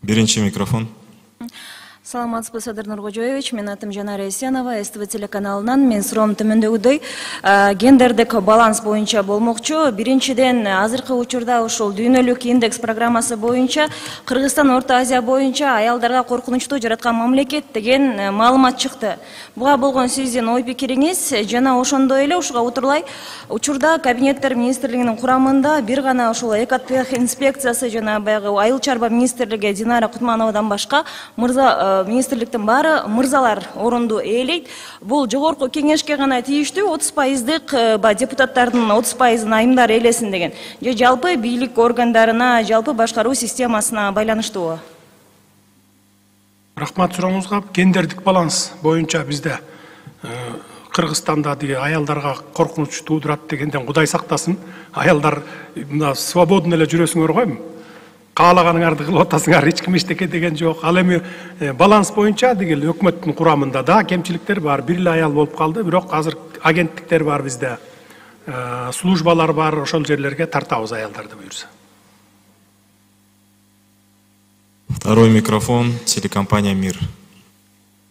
Биринчи микрофон. Саламатсызбы, Садыр Нуркожоевич. Мен атым Жанара Эсенова, СТВ телеканалынан. Мен суроом төмөндөгүдөй гендердик баланс боюнча болмокчу. Биринчиден, азыркы учурда ушул дүйнөлүк индекс программасы боюнча Кыргызстан Орто Азия боюнча аялдарга коркунучтуу жараткан мамлекет деген маалымат чыкты. Буга болгон сиздин ой пикириңиз жана ошондой эле ушуга утурлай учурда Кабинеттер министрлигинин курамында бир гана ушул экотех инспекциясы жана баягы айыл чарба министрлиги Динара Кутмановадан башка министрликтин баары мырзалар орунду ээлейт. Бул жогорку кеңешке гана тийиштүү 30% депутаттардын 30%-ын айымдар ээлесин деген. Же жалпы бийлик органдарына, жалпы башкаруу системасына байланыштуубу? Рахмат сурооңузга. Гендердик баланс боюнча бизде Кыргызстанда аялдарга коркунуч туудурат дегенден Кудай сактасын. Аялдар мына свободно эле жүрөсүңөр койм. Каалаганыңарды кылып атасыңар, эч ким эчтеке деген жок. Ал эми баланс боюнча деген өкмөттүн курамында да кемчиликтер бар. Бир эле аял болуп калды, бирок азыр агенттиктер бар бизде. Службалар бар, ошол жерлерге тартабыз аялдарды буюрса. Второй микрофон, телекомпания «Мир».